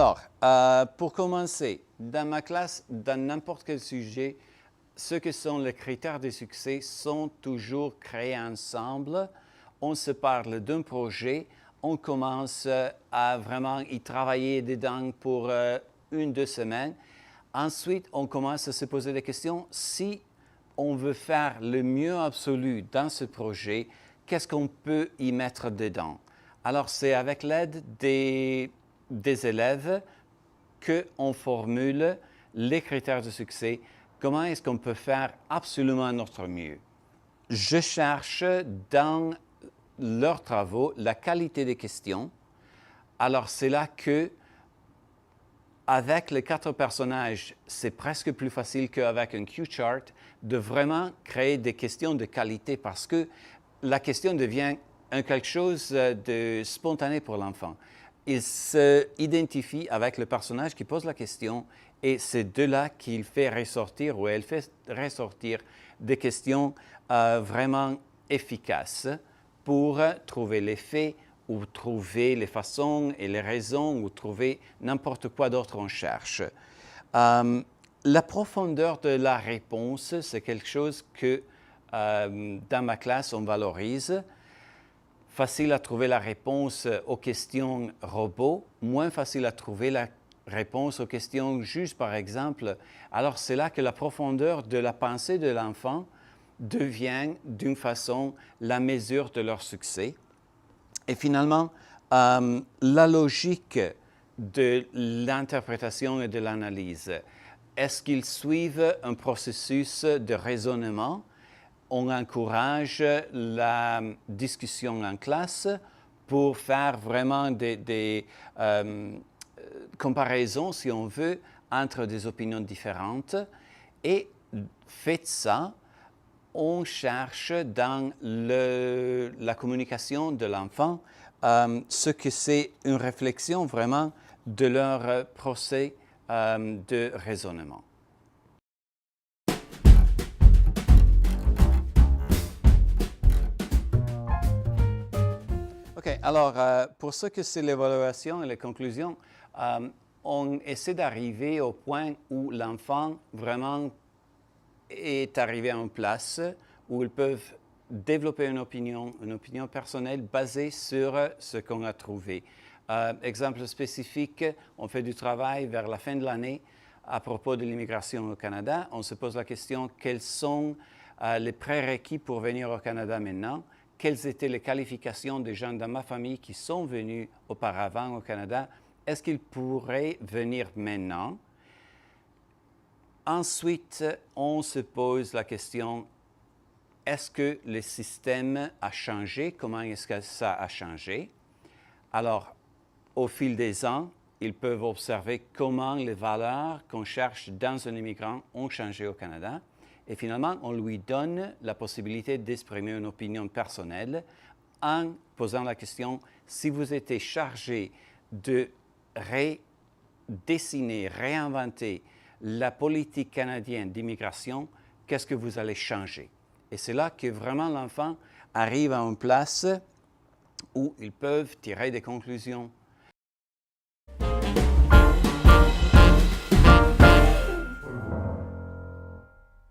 Alors, pour commencer, dans ma classe, dans n'importe quel sujet, ce que sont les critères de succès sont toujours créés ensemble. On se parle d'un projet, on commence à vraiment y travailler dedans pour 1-2 semaines. Ensuite, on commence à se poser des questions. Si on veut faire le mieux absolu dans ce projet, qu'est-ce qu'on peut y mettre dedans? Alors, c'est avec l'aide des élèves qu'on formule les critères de succès. Comment est-ce qu'on peut faire absolument notre mieux? Je cherche dans leurs travaux la qualité des questions. Alors, c'est là que, avec les 4 personnages, c'est presque plus facile qu'avec un Q-chart de vraiment créer des questions de qualité parce que la question devient quelque chose de spontané pour l'enfant. Il s'identifie avec le personnage qui pose la question et c'est de là qu'il fait ressortir ou elle fait ressortir des questions vraiment efficaces pour trouver les faits ou trouver les façons et les raisons ou trouver n'importe quoi d'autre on cherche. La profondeur de la réponse, c'est quelque chose que dans ma classe, on valorise. Facile à trouver la réponse aux questions robots, moins facile à trouver la réponse aux questions juges, par exemple. Alors, c'est là que la profondeur de la pensée de l'enfant devient, d'une façon, la mesure de leur succès. Et finalement, la logique de l'interprétation et de l'analyse. Est-ce qu'ils suivent un processus de raisonnement? On encourage la discussion en classe pour faire vraiment des comparaisons, si on veut, entre des opinions différentes. Et fait ça, on cherche dans la communication de l'enfant ce que c'est une réflexion vraiment de leur procès de raisonnement. OK, alors pour ce que c'est l'évaluation et les conclusions, on essaie d'arriver au point où l'enfant vraiment est arrivé à une place où ils peuvent développer une opinion personnelle basée sur ce qu'on a trouvé. Exemple spécifique, on fait du travail vers la fin de l'année à propos de l'immigration au Canada. On se pose la question, quels sont les prérequis pour venir au Canada maintenant? Quelles étaient les qualifications des gens dans ma famille qui sont venus auparavant au Canada? Est-ce qu'ils pourraient venir maintenant? Ensuite, on se pose la question, est-ce que le système a changé? Comment est-ce que ça a changé? Alors, au fil des ans, ils peuvent observer comment les valeurs qu'on cherche dans un immigrant ont changé au Canada. Et finalement, on lui donne la possibilité d'exprimer une opinion personnelle en posant la question, si vous étiez chargé de redessiner, réinventer la politique canadienne d'immigration, qu'est-ce que vous allez changer? Et c'est là que vraiment l'enfant arrive à une place où ils peuvent tirer des conclusions